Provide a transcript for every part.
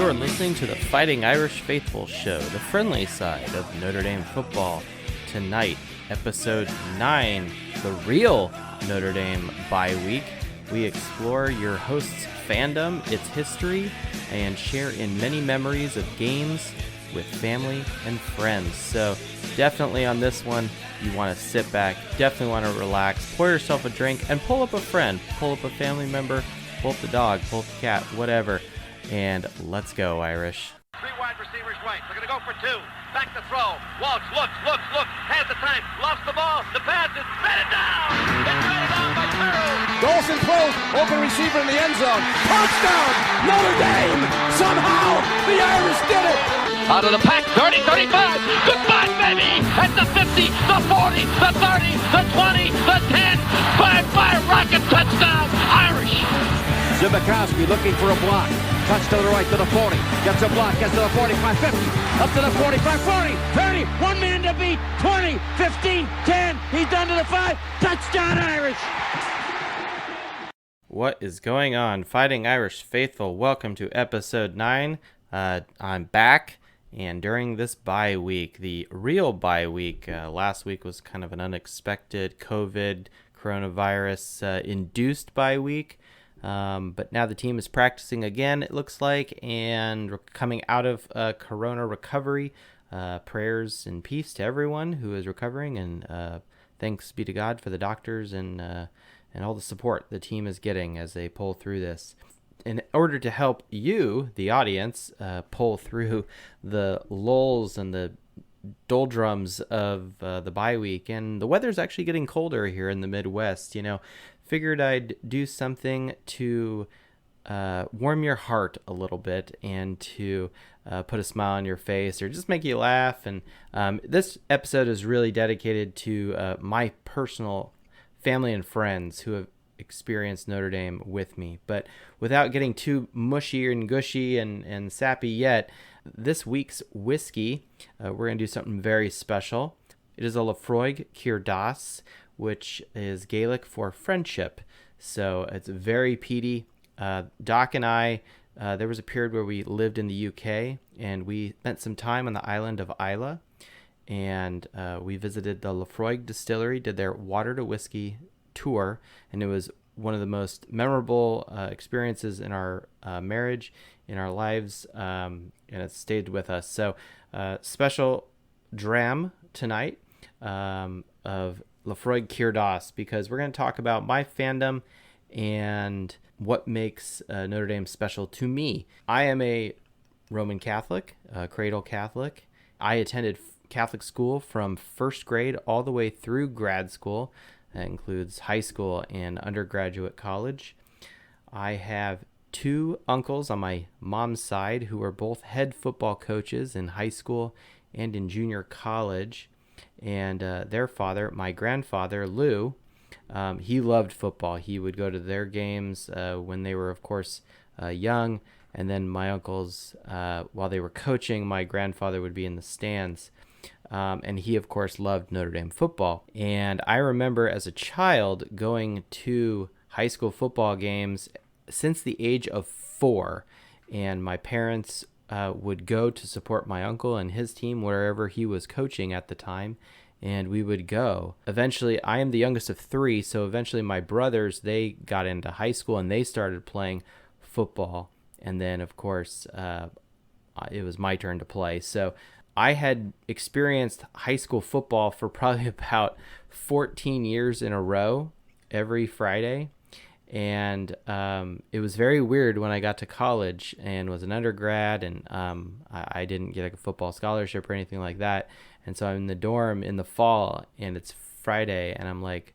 You're listening to the Fighting Irish Faithful Show, the friendly side of Notre Dame football. Tonight, episode 9, the real Notre Dame bye week. We explore your host's fandom, its history, and share in many memories of games with family and friends. So definitely on this one, you want to sit back, definitely want to relax, pour yourself a drink, and pull up a friend, pull up a family member, pull up the dog, pull up the cat, whatever. And let's go, Irish. Three wide receivers right. They're going to go for two. Back to throw. Walsh looks, has the time, lost the ball. The pass is batted down. It's batted down by Carroll. Dawson throws, open receiver in the end zone. Touchdown, Notre Dame. Somehow, the Irish did it. Out of the pack, 30, 35. Goodbye, baby. At the 50, the 40, the 30, the 20, the 10. 5-5 rocket touchdown, Irish. Zibikowski looking for a block. Touch to the right to the 40. Gets a block, gets to the 45, 50. Up to the 45, 40, 30. One man to beat. 20, 15, 10. He's done to the 5. Touchdown, Irish. What is going on, Fighting Irish Faithful? Welcome to episode 9. I'm back, and during this bye week, the real bye week, last week was kind of an unexpected coronavirus induced bye week. But now the team is practicing again, it looks like, and we're coming out of corona recovery. Prayers and peace to everyone who is recovering, and thanks be to God for the doctors and all the support the team is getting as they pull through this. In order to help you, the audience, pull through the lulls and the doldrums of the bye week, and the weather's actually getting colder here in the Midwest, figured I'd do something to warm your heart a little bit and to put a smile on your face or just make you laugh. And this episode is really dedicated to my personal family and friends who have experienced Notre Dame with me. But without getting too mushy and gushy and sappy yet, this week's whiskey, we're going to do something very special. It is a Lafroig Cure d'As, which is Gaelic for friendship. So it's very peaty. Doc and I, there was a period where we lived in the UK, and we spent some time on the island of Islay, and we visited the Lafroig distillery, did their water to whiskey tour, and it was one of the most memorable experiences in our marriage, in our lives, and it stayed with us. So special dram tonight of Lafroig Cure d'As, because we're going to talk about my fandom and what makes Notre Dame special to me. I am a Roman Catholic, cradle Catholic. I attended Catholic school from first grade all the way through grad school. That includes high school and undergraduate college. I have two uncles on my mom's side who are both head football coaches in high school and in junior college. And their father, my grandfather, Lou, he loved football. He would go to their games when they were, of course, young. And then my uncles, while they were coaching, my grandfather would be in the stands. And he, of course, loved Notre Dame football. And I remember as a child going to high school football games since the age of 4. And my parents would go to support my uncle and his team wherever he was coaching at the time, and we would go. Eventually, I am the youngest of 3, so eventually my brothers, they got into high school and they started playing football, and then of course it was my turn to play. So I had experienced high school football for probably about 14 years in a row every Friday. And it was very weird when I got to college and was an undergrad, and I didn't get a football scholarship or anything like that. And so I'm in the dorm in the fall, and it's Friday, and I'm like,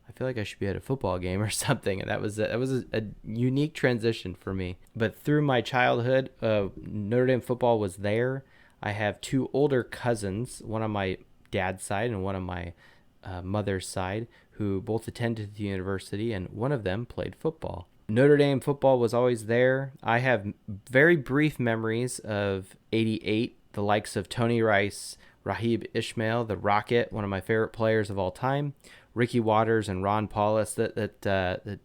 I feel like I should be at a football game or something. And that was a unique transition for me. But through my childhood, Notre Dame football was there. I have two older cousins, one on my dad's side and one on my mother's side, who both attended the university, and one of them played football. Notre Dame football was always there. I have very brief memories of '88, the likes of Tony Rice, Rahib Ismail, the Rocket, one of my favorite players of all time, Ricky Waters and Ron Paulus, that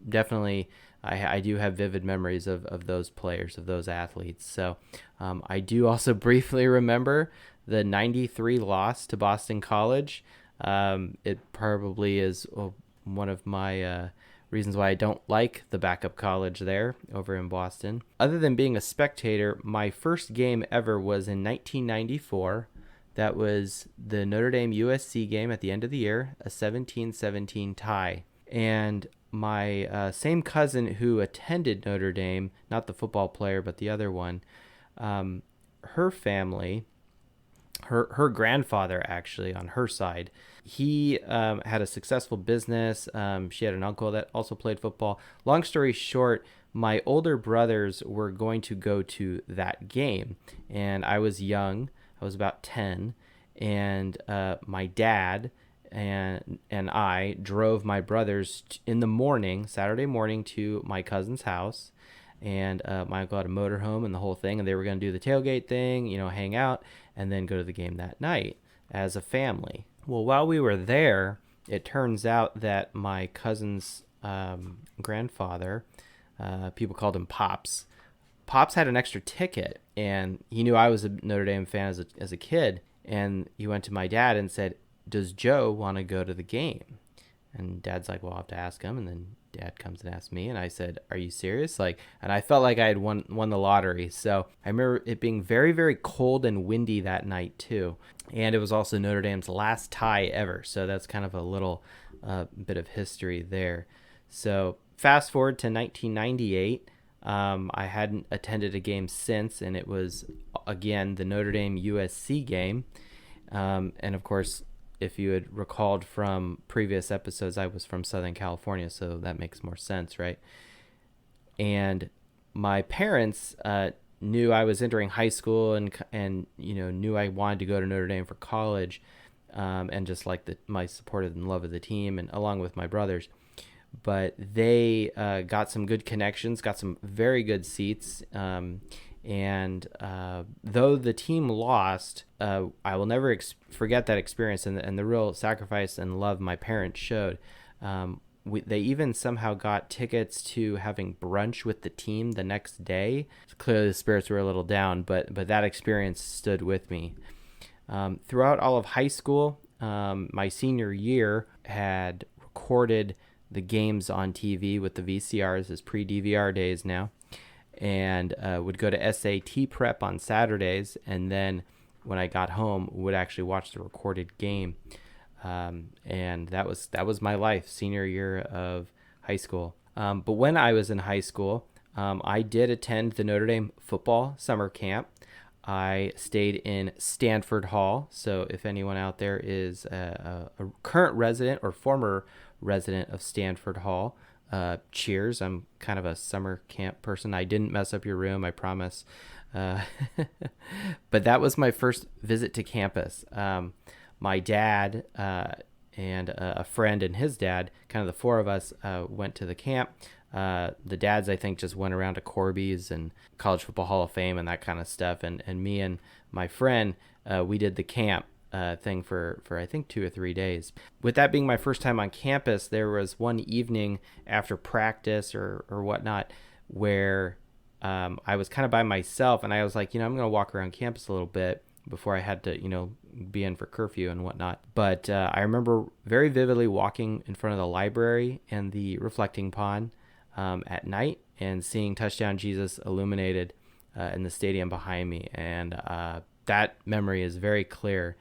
definitely I do have vivid memories of those players, of those athletes. So I do also briefly remember the 93 loss to Boston College. It probably is one of my reasons why I don't like the backup college there over in Boston. Other than being a spectator, my first game ever was in 1994. That was the Notre Dame USC game at the end of the year, a 17-17 tie. And my same cousin who attended Notre Dame, not the football player, but the other one, her family, her grandfather actually on her side, he had a successful business. She had an uncle that also played football. Long story short, my older brothers were going to go to that game, and I was young. I was about 10, and my dad and I drove my brothers in the morning, Saturday morning, to my cousin's house. And my uncle had a motorhome and the whole thing, and they were going to do the tailgate thing, hang out, and then go to the game that night as a family. Well, while we were there, it turns out that my cousin's grandfather, people called him Pops. Pops had an extra ticket, and he knew I was a Notre Dame fan as a kid, and he went to my dad and said, "Does Joe want to go to the game?" And Dad's like, "Well, I'll have to ask him." And then Dad comes and asks me, and I said, "Are you serious?" And I felt like I had won the lottery. So I remember it being very, very cold and windy that night too, and it was also Notre Dame's last tie ever. So that's kind of a little bit of history there. So fast forward to 1998. I hadn't attended a game since, and it was again the Notre Dame USC game, and of course, if you had recalled from previous episodes, I was from Southern California, so that makes more sense, right? And my parents knew I was entering high school and knew I wanted to go to Notre Dame for college, and just like my support and love of the team, and along with my brothers. But they got some good connections, got some very good seats. And though the team lost, I will never forget that experience and the real sacrifice and love my parents showed. They even somehow got tickets to having brunch with the team the next day. Clearly the spirits were a little down, but that experience stood with me. Throughout all of high school, my senior year had recorded the games on TV with the VCRs, as pre-DVR days now, and would go to SAT prep on Saturdays, and then when I got home would actually watch the recorded game, and that was my life, senior year of high school. But when I was in high school, I did attend the Notre Dame football summer camp. I stayed in Stanford Hall, so if anyone out there is a current resident or former resident of Stanford Hall, cheers. I'm kind of a summer camp person. I didn't mess up your room, I promise. But that was my first visit to campus. My dad and a friend and his dad, kind of the four of us, went to the camp. The dads, I think, just went around to Corby's and College Football Hall of Fame and that kind of stuff. And me and my friend, we did the camp thing for I think 2 or 3 days. With that being my first time on campus, there was one evening after practice or whatnot where I was kind of by myself, and I was like, I'm going to walk around campus a little bit before I had to, be in for curfew and whatnot. But I remember very vividly walking in front of the library and the reflecting pond at night and seeing Touchdown Jesus illuminated in the stadium behind me, and that memory is very clear.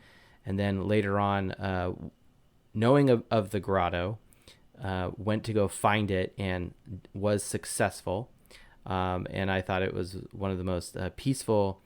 And then later on, knowing of the grotto, went to go find it and was successful. And I thought it was one of the most peaceful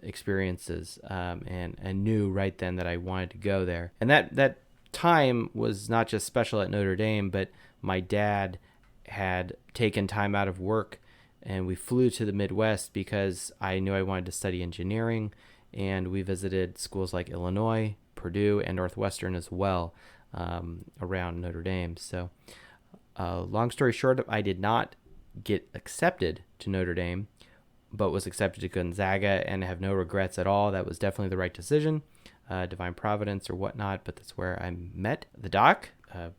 experiences, and knew right then that I wanted to go there. And that time was not just special at Notre Dame, but my dad had taken time out of work, and we flew to the Midwest because I knew I wanted to study engineering. And we visited schools like Illinois, Purdue, and Northwestern as well, around Notre Dame. So long story short, I did not get accepted to Notre Dame, but was accepted to Gonzaga, and have no regrets at all. That was definitely the right decision, divine providence or whatnot, but that's where I met the doc,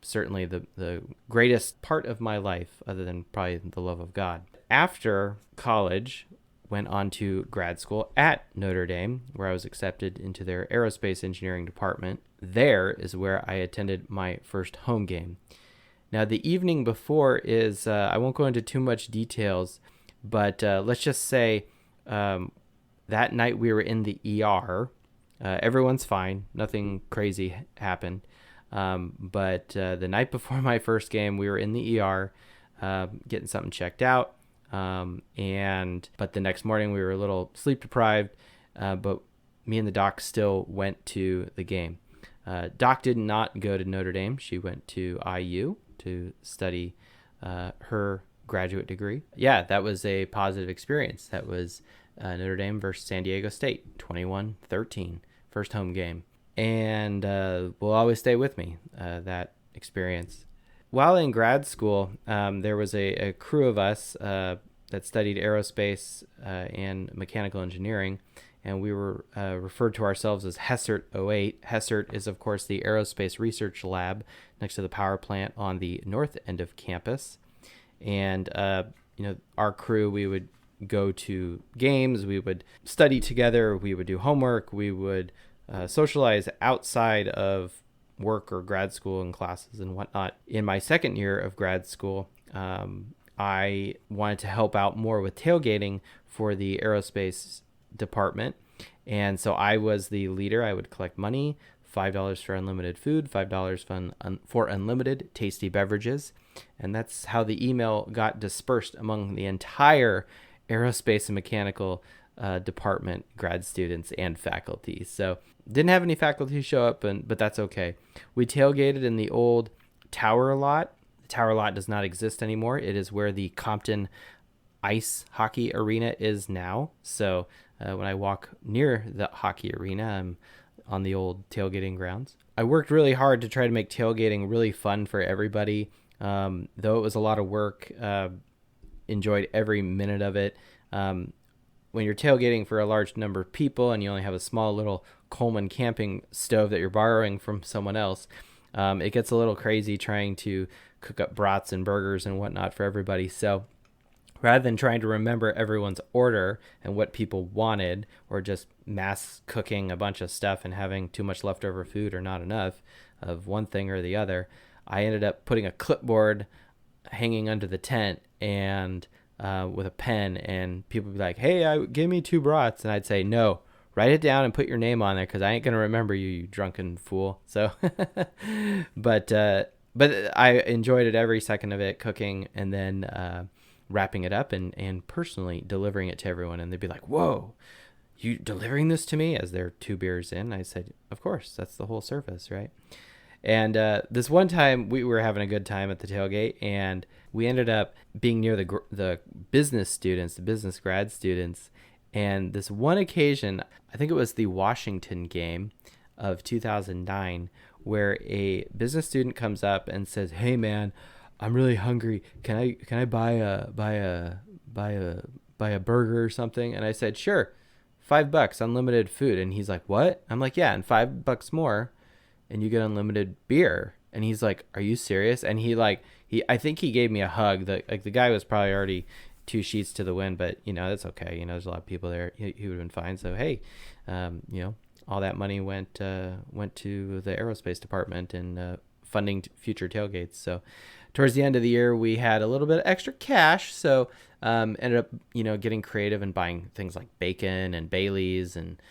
certainly the greatest part of my life, other than probably the love of God. After college, went on to grad school at Notre Dame, where I was accepted into their aerospace engineering department. There is where I attended my first home game. Now, the evening before is, I won't go into too much details, but let's just say that night we were in the ER. Everyone's fine. Nothing crazy happened. But the night before my first game, we were in the ER getting something checked out. But the next morning we were a little sleep deprived, but me and the doc still went to the game. Doc did not go to Notre Dame. She went to IU to study her graduate degree. Yeah, that was a positive experience. That was Notre Dame versus San Diego State, 21-13, first home game. And will always stay with me, that experience. While in grad school, there was a crew of us that studied aerospace and mechanical engineering, and we were referred to ourselves as HESCERT 08. HESCERT is, of course, the Aerospace Research Lab next to the power plant on the north end of campus. And, our crew, we would go to games, we would study together, we would do homework, we would socialize outside of work or grad school and classes and whatnot. In my second year of grad school, I wanted to help out more with tailgating for the aerospace department. And so I was the leader. I would collect money, $5 for unlimited food, $5 for unlimited tasty beverages. And that's how the email got dispersed among the entire aerospace and mechanical department grad students and faculty. So didn't have any faculty show up, but that's okay. We tailgated in the old tower lot. The tower lot does not exist anymore. It is where the Compton ice hockey arena is now. So when I walk near the hockey arena, I'm on the old tailgating grounds. I worked really hard to try to make tailgating really fun for everybody. Though it was a lot of work, enjoyed every minute of it. When you're tailgating for a large number of people and you only have a small little Coleman camping stove that you're borrowing from someone else, it gets a little crazy trying to cook up brats and burgers and whatnot for everybody. So rather than trying to remember everyone's order and what people wanted, or just mass cooking a bunch of stuff and having too much leftover food or not enough of one thing or the other, I ended up putting a clipboard hanging under the tent and with a pen, and people would be like, hey, give me 2 brats. And I'd say, no, write it down and put your name on there, because I ain't going to remember you, you drunken fool. So, but I enjoyed it, every second of it, cooking and then wrapping it up and personally delivering it to everyone. And they'd be like, whoa, you delivering this to me, as they're 2 beers in? I said, of course, that's the whole service, right? And this one time we were having a good time at the tailgate, and we ended up being near the business students, the business grad students. And this one occasion, I think it was the Washington game of 2009, where a business student comes up and says, hey man, I'm really hungry. Can I buy a burger or something? And I said, sure, $5, unlimited food. And he's like, what? I'm like, yeah, and $5 more and you get unlimited beer. And he's like, are you serious? And I think he gave me a hug. The guy was probably already 2 sheets to the wind, but that's okay. There's a lot of people there. He would have been fine. So, hey, all that money went to the aerospace department and funding future tailgates. So towards the end of the year, we had a little bit of extra cash. So ended up, getting creative and buying things like bacon and Baileys and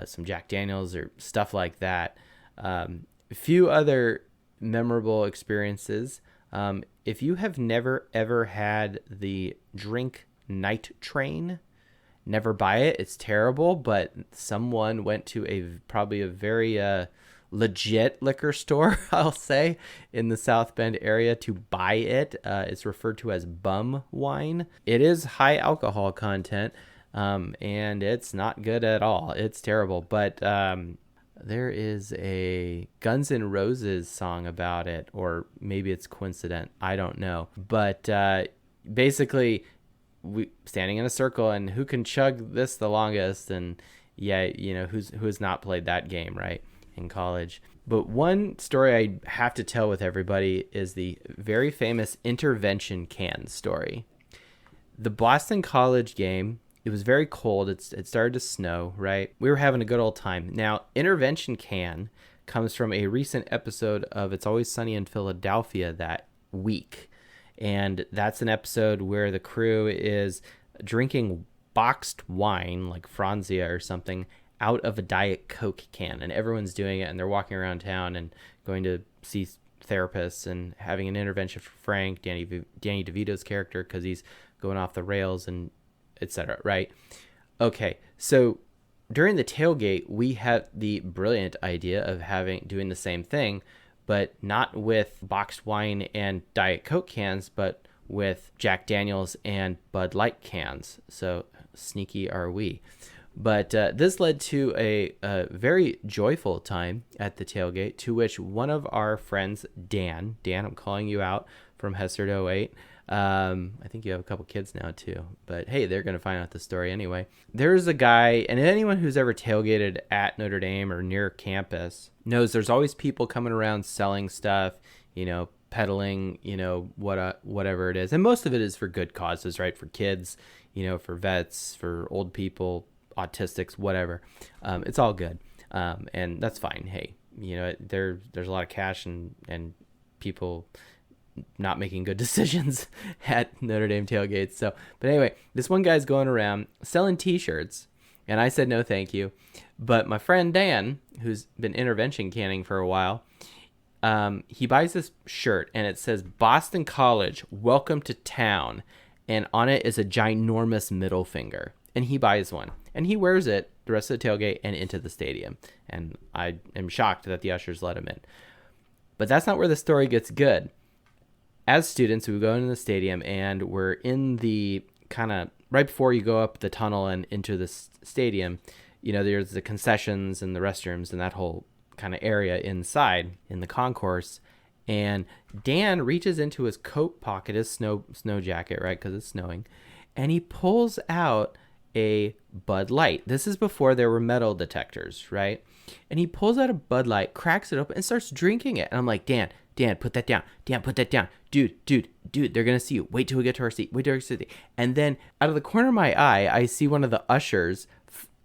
some Jack Daniels or stuff like that. A few other memorable experiences. If you have never ever had the drink night train, never buy it. It's terrible, but someone went to probably a very legit liquor store, I'll say, in the South Bend area to buy it. It's referred to as bum wine. It is high alcohol content, and it's not good at all. It's terrible, but there is a Guns N' Roses song about it, or maybe it's coincident. I don't know. But basically, we standing in a circle, and who can chug this the longest? And yeah, who has not played that game, right, in college? But one story I have to tell with everybody is the very famous intervention can story. The Boston College game, it was very cold. It started to snow, right? We were having a good old time. Now, intervention can comes from a recent episode of It's Always Sunny in Philadelphia that week. And that's an episode where the crew is drinking boxed wine, like Franzia or something, out of a Diet Coke can. And everyone's doing it, and they're walking around town and going to see therapists and having an intervention for Frank, Danny DeVito's character, because he's going off the rails and etc. Right? Okay, so during the tailgate, we had the brilliant idea of doing the same thing, but not with boxed wine and Diet Coke cans, but with Jack Daniels and Bud Light cans. So sneaky are we. But this led to a very joyful time at the tailgate, to which one of our friends, Dan, I'm calling you out from Hester to 08. I think you have a couple kids now too, but hey, they're going to find out the story anyway. There's a guy, and anyone who's ever tailgated at Notre Dame or near campus knows there's always people coming around selling stuff, peddling, whatever it is. And most of it is for good causes, right? For kids, for vets, for old people, autistics, whatever. It's all good. And that's fine. Hey, there's a lot of cash and people not making good decisions at Notre Dame tailgates. So, but anyway, this one guy's going around selling t-shirts, and I said no thank you. But my friend Dan, who's been intervention canning for a while, he buys this shirt, and it says Boston College, welcome to town, and on it is a ginormous middle finger. And he buys one, and he wears it the rest of the tailgate and into the stadium. And I am shocked that the ushers let him in. But that's not where the story gets good. As students, we go into the stadium, and we're in the kind of right before you go up the tunnel and into the stadium, there's the concessions and the restrooms and that whole kind of area inside in the concourse. And Dan reaches into his coat pocket, his snow jacket, right, because it's snowing, and he pulls out a Bud Light. This is before there were metal detectors, right? And he pulls out a Bud Light, cracks it open, and starts drinking it. And I'm like, Dan, put that down. Dan, put that down. Dude, they're going to see you. Wait till we get to our seat. And then out of the corner of my eye, I see one of the ushers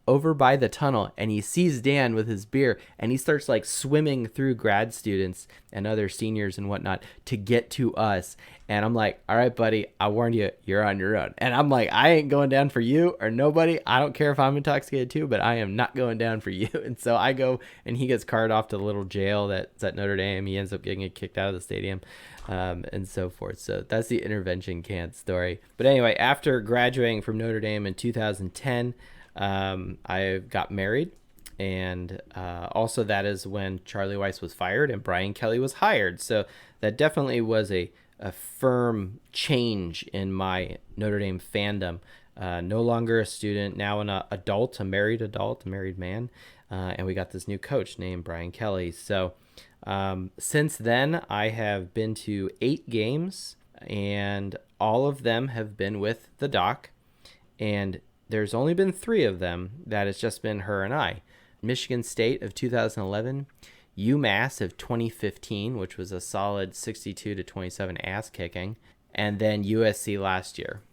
over by the tunnel, and he sees Dan with his beer, and he starts like swimming through grad students and other seniors and whatnot to get to us. And I'm like, all right, buddy, I warned you, you're on your own. And I'm like, I ain't going down for you or nobody. I don't care if I'm intoxicated too, but I am not going down for you. And so I go, and he gets carted off to the little jail that's at Notre Dame. He ends up getting kicked out of the stadium, and so forth. So that's the intervention can story. But anyway, after graduating from Notre Dame in 2010, I got married, and also that is when Charlie Weiss was fired and Brian Kelly was hired. So that definitely was a firm change in my Notre Dame fandom. No longer a student, now an adult, a married man, and we got this new coach named Brian Kelly. So since then, I have been to 8 games, and all of them have been with the doc, and there's only been 3 of them that it's just been her and I. Michigan State of 2011, UMass of 2015, which was a solid 62-27 ass kicking, and then USC last year.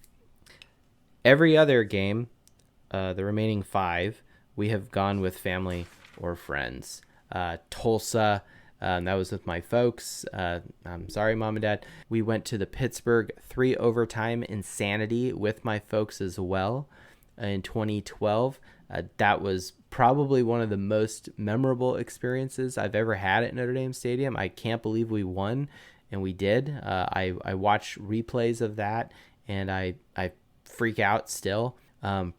Every other game, the remaining 5, we have gone with family or friends. Tulsa, that was with my folks. I'm sorry, Mom and Dad. We went to the Pittsburgh 3 overtime insanity with my folks as well. In 2012, that was probably one of the most memorable experiences I've ever had at Notre Dame Stadium. I can't believe we won, and we did. I watch replays of that, and I freak out still.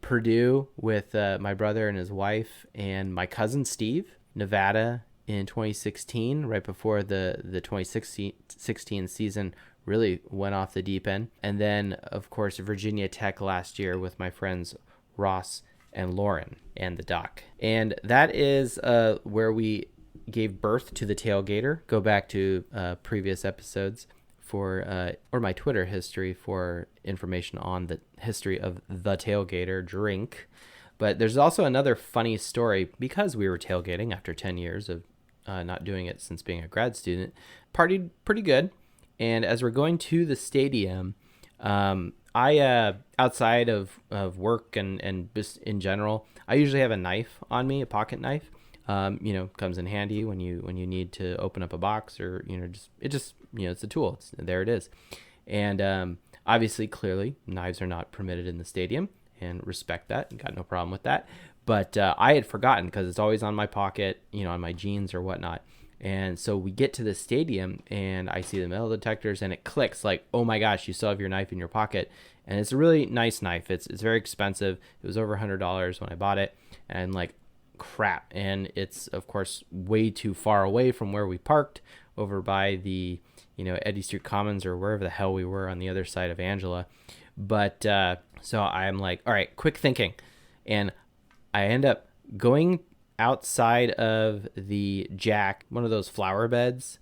Purdue with my brother and his wife and my cousin Steve. Nevada in 2016, right before the 2016 season really went off the deep end. And then, of course, Virginia Tech last year with my friends Ross and Lauren and the doc. And that is where we gave birth to the Tailgater. Go back to previous episodes for or my Twitter history for information on the history of the Tailgater drink. But there's also another funny story, because we were tailgating after 10 years of not doing it since being a grad student. Partied pretty good. And as we're going to the stadium, I outside of work and just in general, I usually have a knife on me, a pocket knife. Comes in handy when you need to open up a box, or it's a tool. There it is. And obviously, clearly, knives are not permitted in the stadium, and respect that. Got no problem with that. But I had forgotten, because it's always on my pocket, on my jeans or whatnot. And so we get to the stadium, and I see the metal detectors, and it clicks like, oh my gosh, you still have your knife in your pocket. And it's a really nice knife. It's very expensive. It was over $100 when I bought it, and like crap. And it's of course way too far away from where we parked, over by the Eddy Street Commons or wherever the hell we were on the other side of Angela. But so I'm like, all right, quick thinking, and I end up going outside of the jack, one of those flower beds,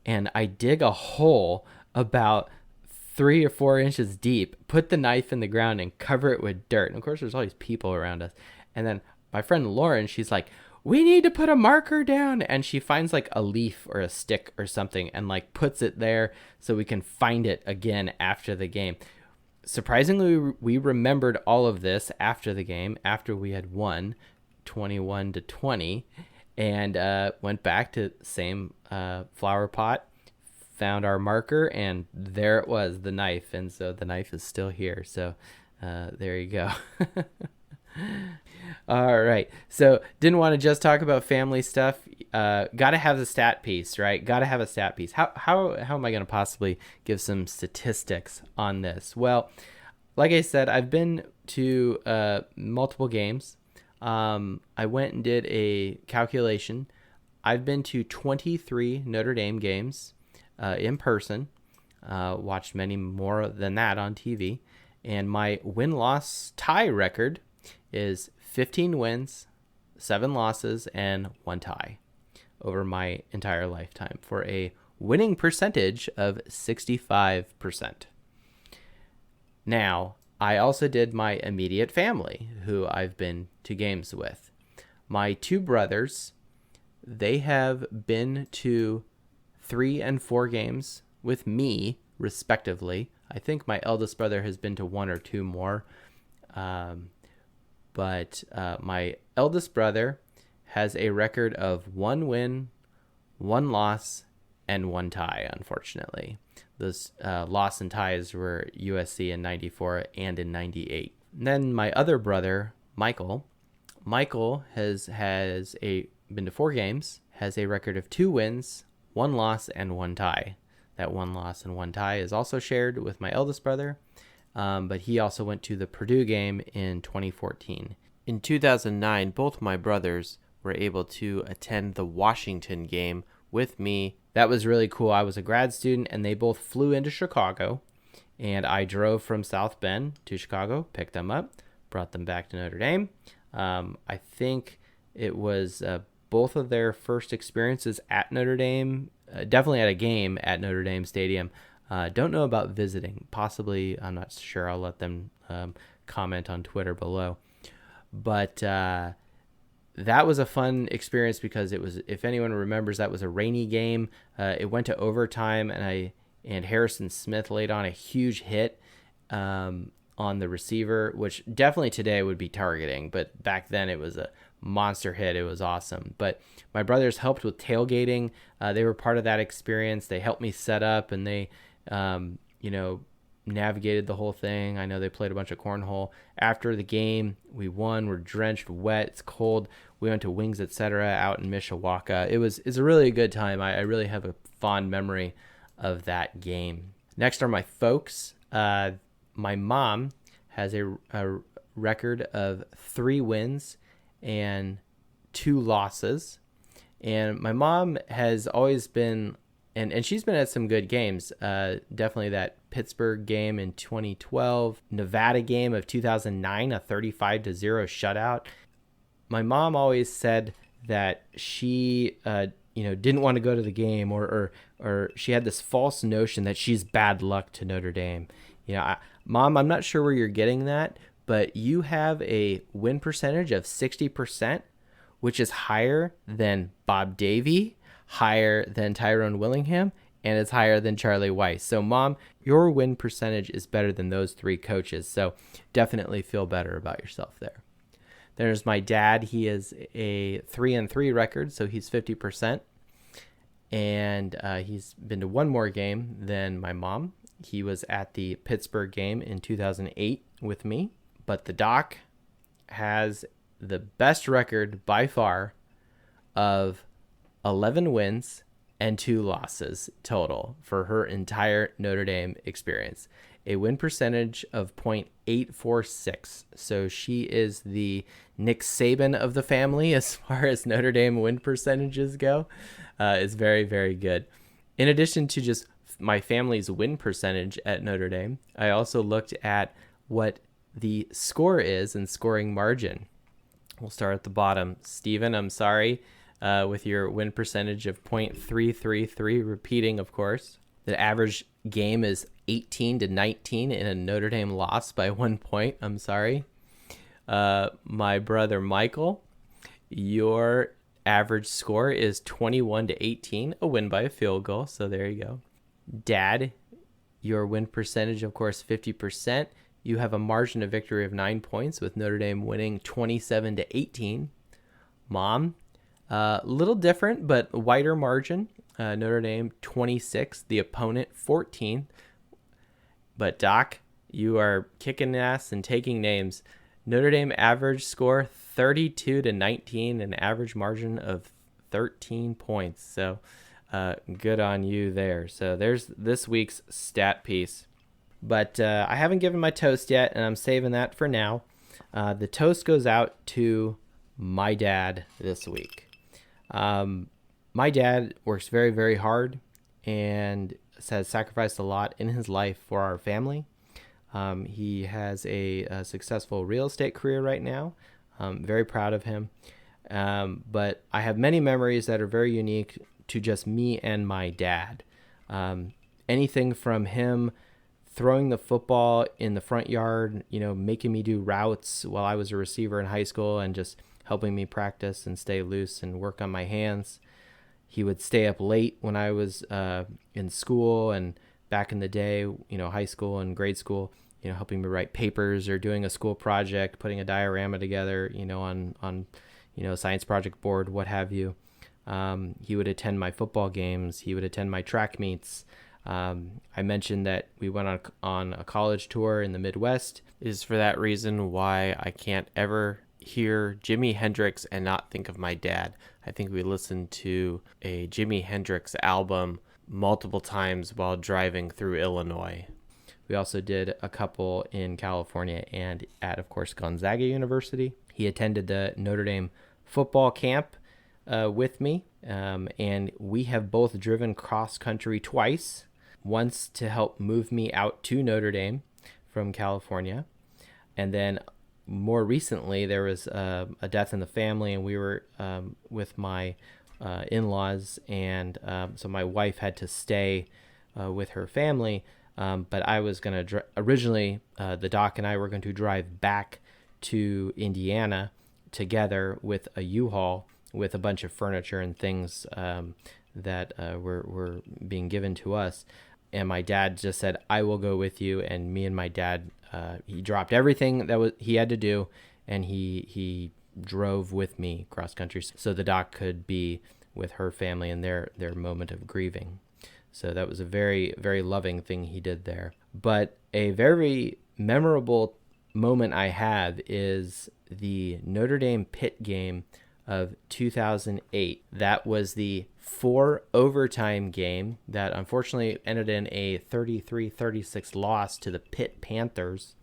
and I dig a hole about 3 or 4 inches deep, put the knife in the ground, and cover it with dirt. And of course, there's all these people around us. And then my friend Lauren, she's like, we need to put a marker down. And she finds like a leaf or a stick or something, and like puts it there so we can find it again after the game. Surprisingly, we remembered all of this after the game, after we had won 21-20, and went back to the same flower pot, found our marker, and there it was, the knife. And so the knife is still here. So there you go. All right. So didn't want to just talk about family stuff. Got to have the stat piece, right? Got to have a stat piece. How am I going to possibly give some statistics on this? Well, like I said, I've been to multiple games. I went and did a calculation. I've been to 23 Notre Dame games in person. Watched many more than that on TV. And my win-loss tie record is 15 wins, 7 losses, and 1 tie over my entire lifetime, for a winning percentage of 65%. Now, I also did my immediate family, who I've been to games with. My 2 brothers, they have been to 3 and 4 games with me, respectively. I think my eldest brother has been to 1 or 2 more. But my eldest brother has a record of 1 win, 1 loss, and 1 tie, unfortunately. Those loss and ties were USC in 94 and in 98. And then my other brother, Michael has been to 4 games, has a record of 2 wins, 1 loss, and 1 tie. That 1 loss and 1 tie is also shared with my eldest brother. But he also went to the Purdue game in 2014. In 2009, both my brothers were able to attend the Washington game with me. That was really cool. I was a grad student, and they both flew into Chicago, and I drove from South Bend to Chicago, picked them up, brought them back to Notre Dame. I think it was both of their first experiences at Notre Dame, definitely at a game at Notre Dame Stadium. Don't know about visiting. Possibly, I'm not sure. I'll let them comment on Twitter below. But that was a fun experience, because it was, if anyone remembers, that was a rainy game. It went to overtime, and Harrison Smith laid on a huge hit on the receiver, which definitely today would be targeting, but back then it was a monster hit. It was awesome. But my brothers helped with tailgating. They were part of that experience. They helped me set up, and they navigated the whole thing. I know they played a bunch of cornhole. After the game, we won. We're drenched, wet. It's cold. We went to Wings Etc. out in Mishawaka. It's a really good time. I really have a fond memory of that game. Next are my folks. My mom has a record of 3 wins and 2 losses. And my mom has always been, and she's been at some good games. Definitely that Pittsburgh game in 2012, Nevada game of 2009, a 35-0 shutout. My mom always said that she, didn't want to go to the game, or she had this false notion that she's bad luck to Notre Dame. Mom, I'm not sure where you're getting that, but you have a win percentage of 60%, which is higher than Bob Davie, higher than Tyrone Willingham, and it's higher than Charlie Weiss. So, Mom, your win percentage is better than those 3 coaches. So definitely feel better about yourself there. There's my dad. He is a 3-3 record, so he's 50%. And he's been to one more game than my mom. He was at the Pittsburgh game in 2008 with me. But the doc has the best record by far of 11 wins and 2 losses total for her entire Notre Dame experience. A win percentage of .846. So she is the Nick Saban of the family as far as Notre Dame win percentages go. Is very, very good. In addition to just my family's win percentage at Notre Dame, I also looked at what the score is and scoring margin. We'll start at the bottom. Steven, I'm sorry, with your win percentage of .333, repeating, of course. The average game is 18-19 in a Notre Dame loss by 1 point. I'm sorry. My brother Michael, your average score is 21-18, a win by a field goal. So there you go. Dad, your win percentage, of course, 50%. You have a margin of victory of 9 points with Notre Dame winning 27-18. Mom, little different, but wider margin. Notre Dame 26, the opponent 14. But Doc, you are kicking ass and taking names. Notre Dame average score 32-19, an average margin of 13 points. So good on you there. So there's this week's stat piece. But I haven't given my toast yet, and I'm saving that for now. The toast goes out to my dad this week. My dad works very, very hard and has sacrificed a lot in his life for our family. He has a successful real estate career right now. Very proud of him. But I have many memories that are very unique to just me and my dad. Anything from him throwing the football in the front yard, making me do routes while I was a receiver in high school and just helping me practice and stay loose and work on my hands. He would stay up late when I was in school and back in the day, high school and grade school, helping me write papers or doing a school project, putting a diorama together, on a science project board, what have you. He would attend my football games. He would attend my track meets. I mentioned that we went on a college tour in the Midwest. It is for that reason why I can't ever hear Jimi Hendrix and not think of my dad. I think we listened to a Jimi Hendrix album multiple times while driving through Illinois. We also did a couple in California and at, of course, Gonzaga University. He attended the Notre Dame football camp with me, and we have both driven cross country twice. Once to help move me out to Notre Dame from California. And then more recently, there was a death in the family, and we were with my in-laws. And so my wife had to stay with her family. But I was going to originally, the doc and I were going to drive back to Indiana together with a U-Haul with a bunch of furniture and things that were being given to us. And my dad just said, I will go with you. And me and my dad, he dropped everything that he had to do, and he drove with me cross country so the doc could be with her family in their moment of grieving. So that was a very, very loving thing he did there. But a very memorable moment I have is the Notre Dame Pitt game of 2008. That was the 4 overtime game that unfortunately ended in a 33-36 loss to the Pitt Panthers.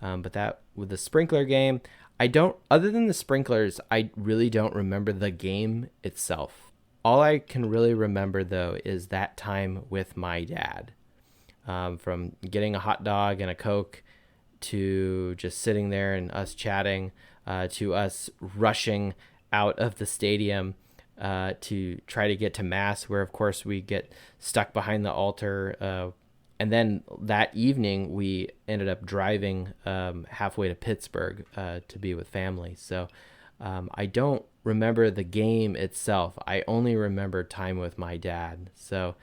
But that with the sprinkler game, other than the sprinklers, I really don't remember the game itself. All I can really remember though is that time with my dad, from getting a hot dog and a Coke to just sitting there and us chatting, to us rushing out of the stadium to try to get to Mass, where of course we get stuck behind the altar. And then that evening we ended up driving halfway to Pittsburgh to be with family. So I don't remember the game itself. I only remember time with my dad. So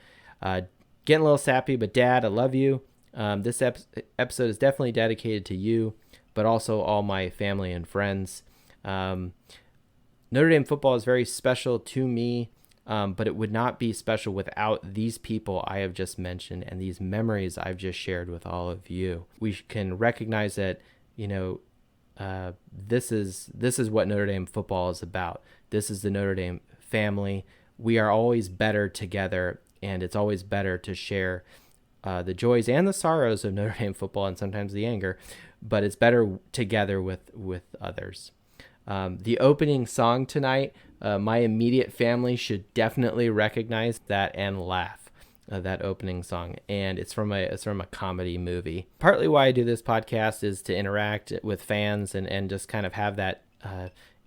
getting a little sappy, but Dad, I love you. This episode is definitely dedicated to you, but also all my family and friends. Notre Dame football is very special to me, but it would not be special without these people I have just mentioned and these memories I've just shared with all of you. We can recognize that, this is what Notre Dame football is about. This is the Notre Dame family. We are always better together, and it's always better to share the joys and the sorrows of Notre Dame football, and sometimes the anger, but it's better together with others. The opening song tonight, my immediate family should definitely recognize that and laugh. That opening song, and it's from a comedy movie. Partly why I do this podcast is to interact with fans and just kind of have that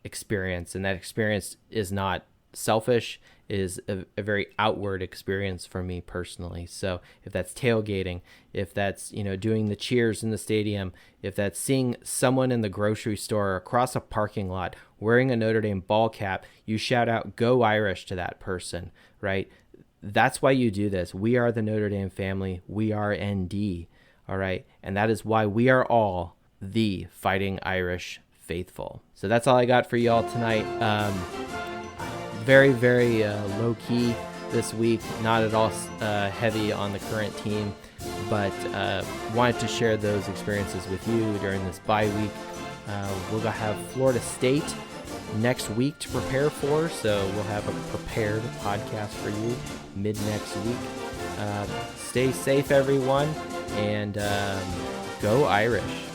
experience, and that experience is not selfish. It is a very outward experience for me personally. So if that's tailgating, if that's doing the cheers in the stadium, if that's seeing someone in the grocery store or across a parking lot wearing a Notre Dame ball cap, you shout out "Go Irish" to that person, right? That's why you do this. We are the Notre Dame family. We are ND, all right? And that is why we are all the Fighting Irish faithful. So that's all I got for y'all tonight. Very, very low-key this week. Not at all heavy on the current team, but wanted to share those experiences with you during this bye week. We'll have Florida State next week to prepare for, so we'll have a prepared podcast for you mid next week. Stay safe, everyone, and go Irish.